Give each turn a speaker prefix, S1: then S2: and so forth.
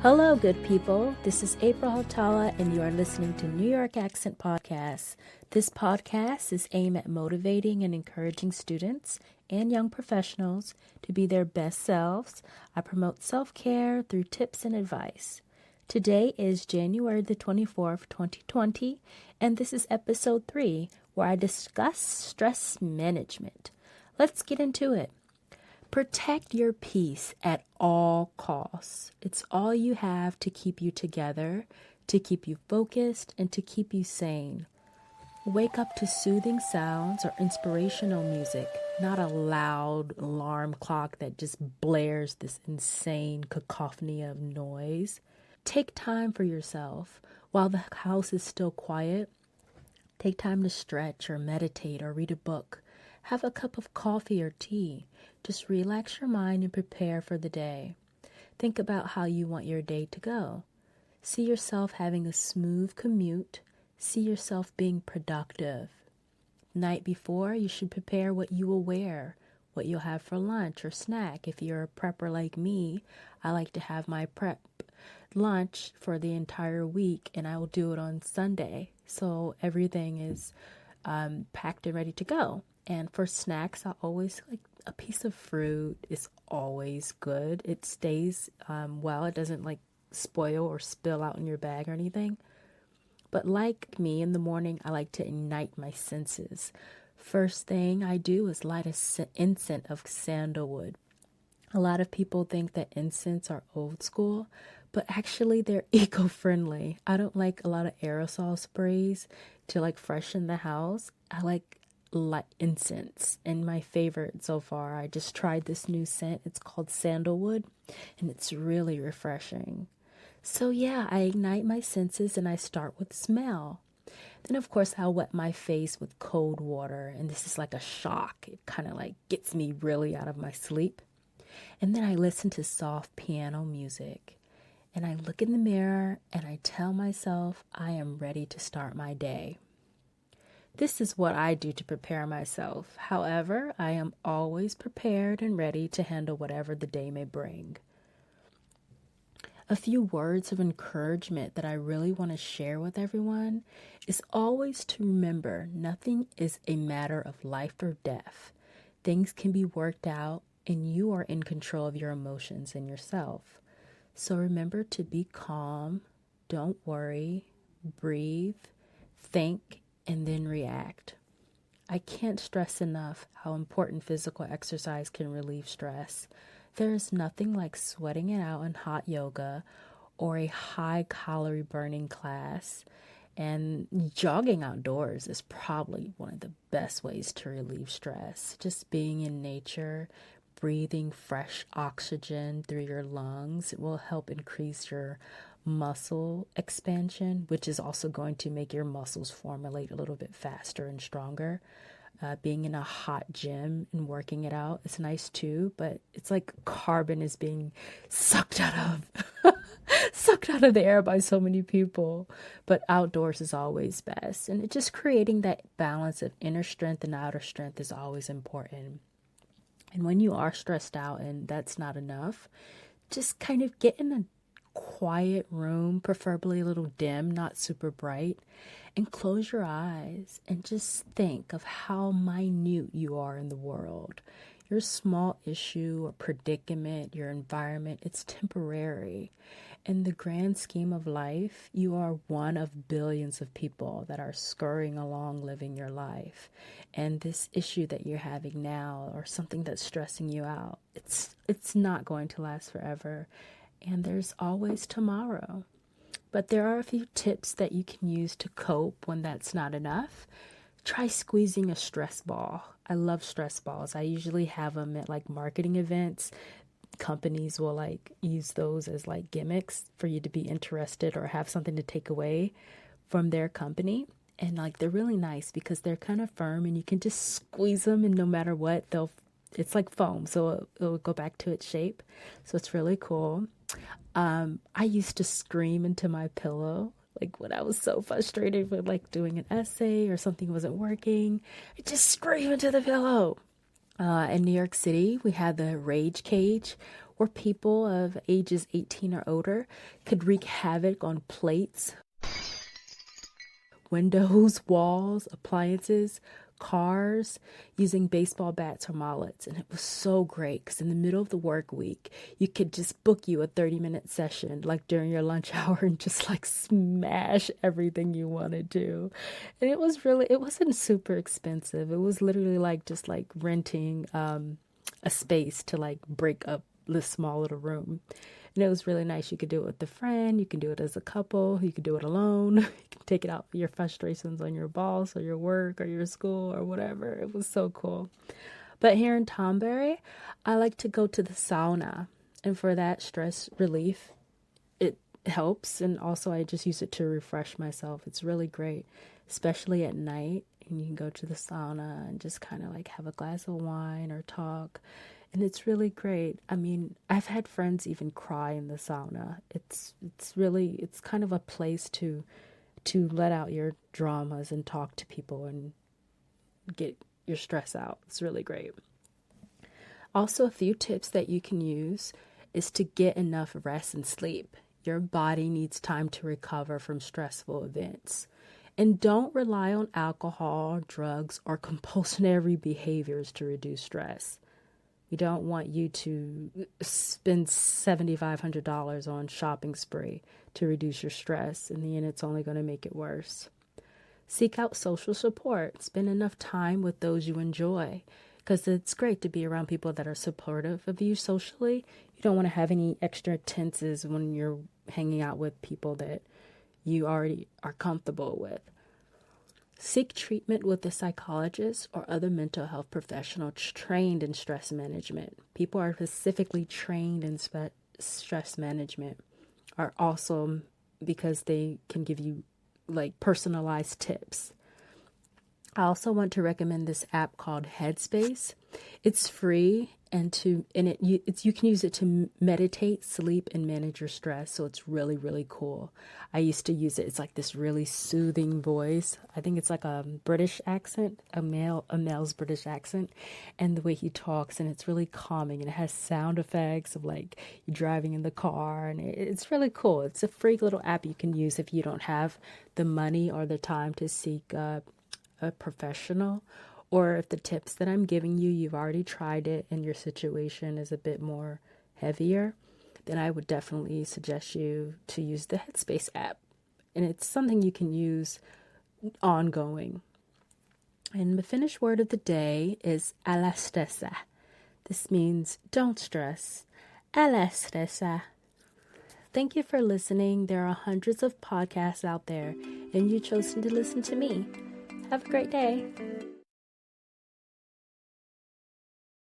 S1: Hello, good people. This is April Hotala, and you are listening to New York Accent Podcast. This podcast is aimed at motivating and encouraging students and young professionals to be their best selves. I promote self-care through tips and advice. Today is January the 24th, 2020, and this is episode 3, where I discuss stress management. Let's get into it. Protect your peace at all costs. It's all you have to keep you together, to keep you focused, and to keep you sane. Wake up to soothing sounds or inspirational music, not a loud alarm clock that just blares this insane cacophony of noise. Take time for yourself. While the house is still quiet, take time to stretch or meditate or read a book. Have a cup of coffee or tea. Just relax your mind and prepare for the day. Think about how you want your day to go. See yourself having a smooth commute. See yourself being productive. Night before, you should prepare what you will wear, what you'll have for lunch or snack. If you're a prepper like me, I like to have my prep lunch for the entire week, and I will do it on Sunday. So everything is packed and ready to go. And for snacks, I always like a piece of fruit is always good. It stays well. It doesn't like spoil or spill out in your bag or anything. But like me, in the morning, I like to ignite my senses. First thing I do is light an incense of sandalwood. A lot of people think that incense are old school, but actually they're eco-friendly. I don't like a lot of aerosol sprays to like freshen the house. I like incense, and my favorite so far, I just tried this new scent. It's called sandalwood, and it's really refreshing. So yeah, I ignite my senses and I start with smell. Then of course I'll wet my face with cold water, and this is like a shock. It kind of like gets me really out of my sleep. And then I listen to soft piano music, and I look in the mirror and I tell myself I am ready to start my day. This is what I do to prepare myself. However, I am always prepared and ready to handle whatever the day may bring. A few words of encouragement that I really want to share with everyone is always to remember nothing is a matter of life or death. Things can be worked out, and you are in control of your emotions and yourself. So remember to be calm, don't worry, breathe, think, and then react. I can't stress enough how important physical exercise can relieve stress. There is nothing like sweating it out in hot yoga or a high-calorie burning class. And jogging outdoors is probably one of the best ways to relieve stress. Just being in nature, breathing fresh oxygen through your lungs, it will help increase your muscle expansion, which is also going to make your muscles formulate a little bit faster and stronger. Being in a hot gym and working it out is nice too, but it's like carbon is being sucked out of the air by so many people. But outdoors is always best, and it just creating that balance of inner strength and outer strength is always important. And when you are stressed out and that's not enough, just kind of get in a quiet room, preferably a little dim, not super bright, and close your eyes and just think of how minute you are in the world. Your small issue or predicament, your environment, it's temporary. In the grand scheme of life, you are one of billions of people that are scurrying along living your life. And this issue that you're having now or something that's stressing you out, it's not going to last forever. And there's always tomorrow. But there are a few tips that you can use to cope when that's not enough. Try squeezing a stress ball. I love stress balls. I usually have them at like marketing events. Companies will like use those as like gimmicks for you to be interested or have something to take away from their company. And like they're really nice because they're kind of firm and you can just squeeze them, and no matter what, it's like foam, so it'll go back to its shape. So it's really cool. I used to scream into my pillow, like when I was so frustrated with like doing an essay or something wasn't working. I just scream into the pillow. In New York City, we had the Rage Cage, or people of ages 18 or older could wreak havoc on plates, windows, walls, appliances, cars, using baseball bats or mallets. And it was so great because in the middle of the work week, you could just book you a 30-minute session like during your lunch hour and just like smash everything you wanted to. And it wasn't super expensive. It was literally like just like renting a space to like break up this small little room. And it was really nice. You could do it with a friend. You can do it as a couple. You could do it alone. You can take it out your frustrations on your boss or your work or your school or whatever. It was so cool. But here in Tombury, I like to go to the sauna. And for that stress relief, it helps. And also I just use it to refresh myself. It's really great, especially at night. And you can go to the sauna and just kind of like have a glass of wine or talk. And it's really great. I mean, I've had friends even cry in the sauna. It's kind of a place to let out your dramas and talk to people and get your stress out. It's really great. Also, a few tips that you can use is to get enough rest and sleep. Your body needs time to recover from stressful events. And don't rely on alcohol, drugs, or compulsionary behaviors to reduce stress. We don't want you to spend $7,500 on shopping spree to reduce your stress. In the end, it's only going to make it worse. Seek out social support. Spend enough time with those you enjoy, because it's great to be around people that are supportive of you socially. You don't want to have any extra tenses when you're hanging out with people that you already are comfortable with. Seek treatment with a psychologist or other mental health professional trained in stress management. People are specifically trained in stress management, are awesome because they can give you like personalized tips. I also want to recommend this app called Headspace. It's free you can use it to meditate, sleep, and manage your stress. So it's really, really cool. I used to use it. It's like this really soothing voice. I think it's like a British accent, a male's British accent, and the way he talks, and it's really calming. And it has sound effects of like you driving in the car, and it's really cool. It's a free little app you can use if you don't have the money or the time to seek a professional, or if the tips that I'm giving you, you've already tried it and your situation is a bit more heavier, then I would definitely suggest you to use the Headspace app. And it's something you can use ongoing. And the finished word of the day is alla stessa. This means don't stress. Alla stessa. Thank you for listening. There are hundreds of podcasts out there, and you've chosen to listen to me. Have a great day.